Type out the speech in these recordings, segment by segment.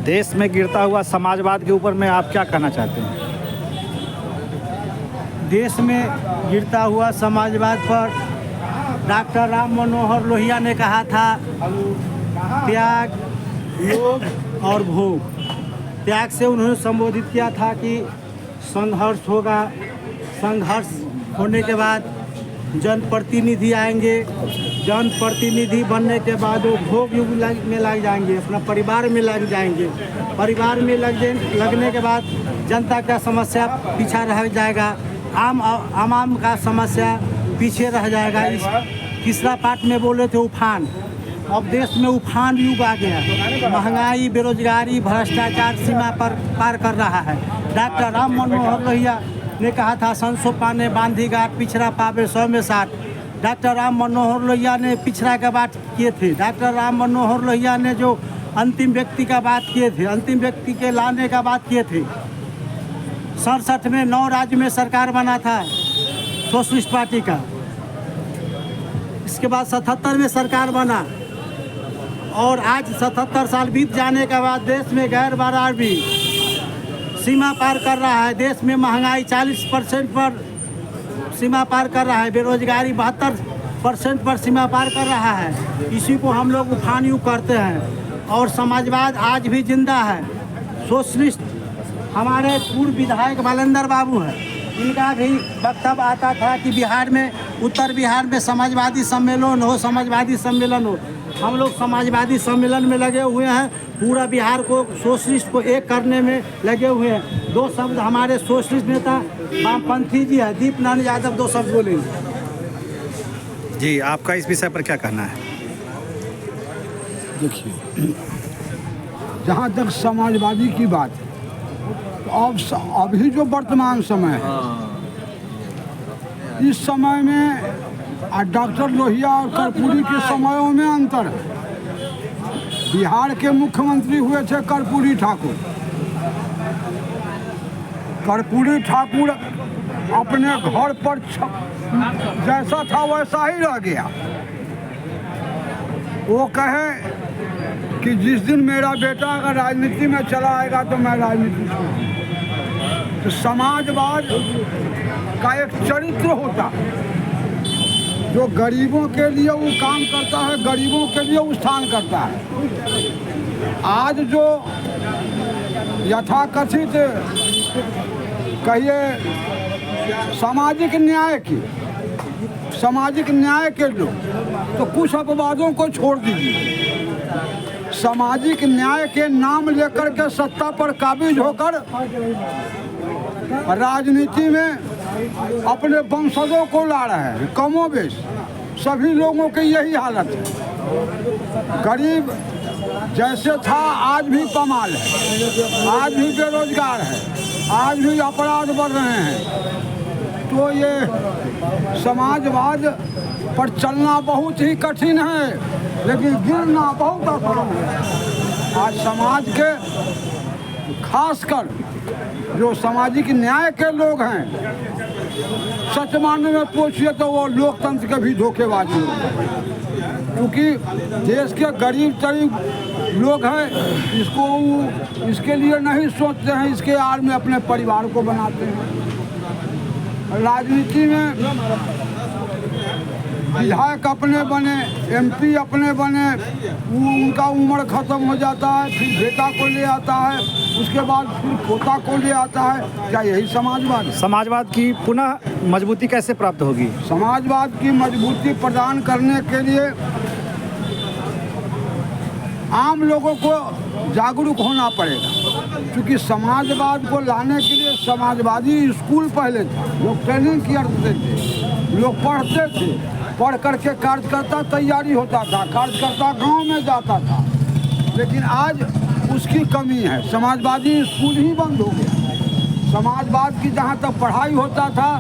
देश में गिरता हुआ समाजवाद के ऊपर में आप क्या कहना चाहते हैं? देश में गिरता हुआ समाजवाद पर डॉक्टर राम मनोहर लोहिया ने कहा था, त्याग, योग और भोग। त्याग से उन्होंने संबोधित किया था कि संघर्ष होगा, संघर्ष होने के बाद जनप्रतिनिधि आएंगे, जनप्रतिनिधि बनने के बाद वो भोग युग में लग जाएंगे, अपना परिवार में लग जाएंगे। परिवार में लगने के बाद जनता का समस्या पीछा रह जाएगा, आम का समस्या पीछे रह जाएगा। इस तीसरा पार्ट में बोले थे उफान। अब देश में उफान युग आ गया, महंगाई, बेरोजगारी, भ्रष्टाचार सीमा पर पार कर रहा है। डॉक्टर राम मनोहर लोहिया ने कहा था, संसो पाने बांधी गाट, पिछड़ा पावे 100 में 60। डॉक्टर राम मनोहर लोहिया ने पिछड़ा का बात किए थे। डॉक्टर राम मनोहर लोहिया ने जो अंतिम व्यक्ति का बात किए थे, अंतिम व्यक्ति के लाने का बात किए थे। 67 में 9 राज्य में सरकार बना था सोशलिस्ट पार्टी का। इसके बाद 77 में सरकार बना और आज 77 साल बीत जाने के बाद देश में गैर बराबरी सीमा पार कर रहा है। देश में महंगाई 40% पर सीमा पार कर रहा है, बेरोजगारी 72% पर सीमा पार कर रहा है। इसी को हम लोग उफान युग करते हैं और समाजवाद आज भी जिंदा है। सोशलिस्ट हमारे पूर्व विधायक बालेंद्र बाबू हैं, इनका भी वक्तव्य आता था कि बिहार में, उत्तर बिहार में समाजवादी सम्मेलन हो, समाजवादी सम्मेलन हो। हम लोग समाजवादी सम्मेलन में लगे हुए हैं, पूरा बिहार को, सोशलिस्ट को एक करने में लगे हुए हैं। 2 शब्द हमारे सोशलिस्ट नेता वामपंथी जी है, दीप नारायण यादव 2 शब्द बोलेंगे। जी, आपका इस विषय पर क्या कहना है? देखिए, जहाँ तक समाजवादी की बात है, तो अब अभी जो वर्तमान समय है, इस समय में डॉक्टर लोहिया और कर्पूरी के समयों में अंतर है। बिहार के मुख्यमंत्री हुए थे कर्पूरी ठाकुर। कर्पूरी ठाकुर अपने घर पर जैसा था वैसा ही रह गया। वो कहे कि जिस दिन मेरा बेटा अगर राजनीति में चला आएगा तो मैं राजनीति छोड़ूंगा। तो समाजवाद का एक चरित्र होता है, जो गरीबों के लिए वो काम करता है, गरीबों के लिए उत्थान करता है। आज जो यथाकथित कहिए सामाजिक न्याय के लोग, तो कुछ अपवादों को छोड़ दीजिए। सामाजिक न्याय के नाम लेकर के सत्ता पर काबिज होकर राजनीति में अपने वंशजों को ला रहे हैं। कमोबेश सभी लोगों की यही हालत है। गरीब जैसे था आज भी कमाल है, आज भी बेरोजगार है, आज भी अपराध बढ़ रहे हैं। तो ये समाजवाद पर चलना बहुत ही कठिन है, लेकिन गिरना बहुत आसान है। आज समाज के खासकर जो सामाजिक न्याय के लोग हैं, सच मानने में पूछिए तो वो लोकतंत्र के भी धोखेबाज लोग हैं। क्योंकि देश के गरीब लोग हैं, इसके लिए नहीं सोचते हैं, इसके आड़ में अपने परिवार को बनाते हैं। राजनीति में विधायक अपने बने, MP अपने बने, उनका उम्र खत्म हो जाता है, फिर बेटा को ले आता है, उसके बाद फिर पोता को ले आता है। क्या यही समाजवाद है? समाजवाद की पुनः मजबूती कैसे प्राप्त होगी? समाजवाद की मजबूती प्रदान करने के लिए आम लोगों को जागरूक होना पड़ेगा। क्योंकि समाजवाद को लाने के लिए समाजवादी स्कूल पहले था, लोग ट्रेनिंग करते थे, लोग पढ़ते थे, पढ़ करके कार्यकर्ता तैयारी होता था, कार्यकर्ता गांव में जाता था। लेकिन आज उसकी कमी है, समाजवादी स्कूल ही बंद हो गया। समाजवाद की जहाँ तक पढ़ाई होता था,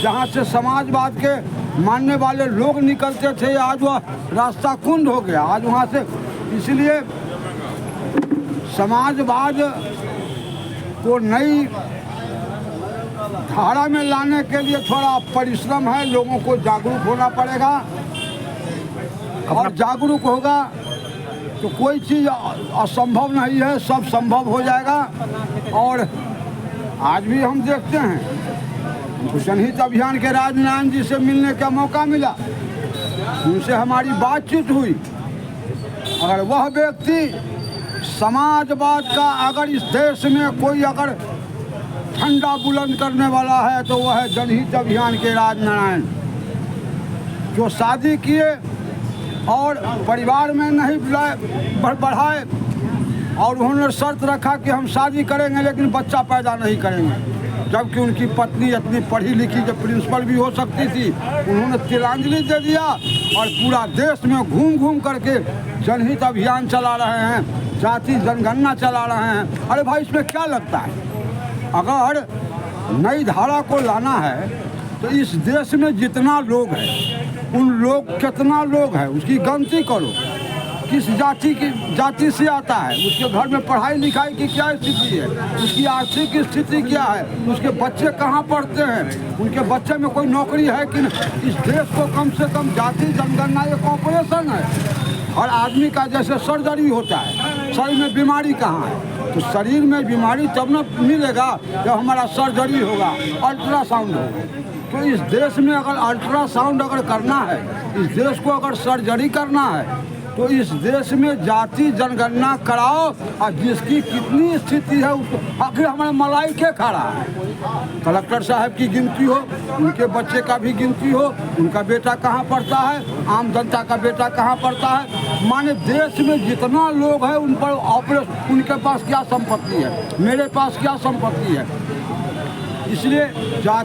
जहाँ से समाजवाद के मानने वाले लोग निकलते थे, आज वह रास्ता कुंद हो गया। आज वहाँ से, इसलिए समाजवाद को नई धारा में लाने के लिए थोड़ा परिश्रम है, लोगों को जागरूक होना पड़ेगा। और जागरूक होगा तो कोई चीज़ असंभव नहीं है, सब संभव हो जाएगा। और आज भी हम देखते हैं, हमको जनहित अभियान के राजनारायण जी से मिलने का मौका मिला, उनसे हमारी बातचीत हुई। अगर वह व्यक्ति समाजवाद का अगर इस देश में कोई अगर झंडा बुलंद करने वाला है तो वह है जनहित अभियान के राजनारायण, जो शादी किए और परिवार में नहीं बढ़ाए, और उन्होंने शर्त रखा कि हम शादी करेंगे लेकिन बच्चा पैदा नहीं करेंगे। जबकि उनकी पत्नी इतनी पढ़ी लिखी जो प्रिंसिपल भी हो सकती थी, उन्होंने तिलांजलि दे दिया और पूरा देश में घूम घूम करके जनहित अभियान चला रहे हैं, जाति जनगणना चला रहे हैं। अरे भाई, इसमें क्या लगता है? अगर नई धारा को लाना है तो इस देश में जितना लोग हैं, उन लोग कितना लोग हैं उसकी गिनती करो। किस जाति से आता है, उसके घर में पढ़ाई लिखाई की क्या स्थिति है, उसकी आर्थिक स्थिति क्या है, उसके बच्चे कहाँ पढ़ते हैं, उनके बच्चे में कोई नौकरी है कि नहीं। इस देश को कम से कम जाति जनगणना एक ऑपरेशन है। हर आदमी का जैसे सर्जरी होता है, शरीर में बीमारी कहाँ है, तो शरीर में बीमारी तब न मिलेगा जब हमारा सर्जरी होगा, अल्ट्रासाउंड होगा। तो इस देश में अगर अल्ट्रासाउंड अगर करना है, इस देश को अगर सर्जरी करना है, तो इस देश में जाति जनगणना कराओ और जिसकी कितनी स्थिति है उसको। आखिर हमारे मलाइके खड़ा है, कलेक्टर साहब की गिनती हो, उनके बच्चे का भी गिनती हो, उनका बेटा कहाँ पढ़ता है, आम जनता का बेटा कहाँ पढ़ता है। माने देश में जितना लोग हैं उन पर ऑपरेशन, उनके पास क्या संपत्ति है, मेरे पास क्या संपत्ति है। इसलिए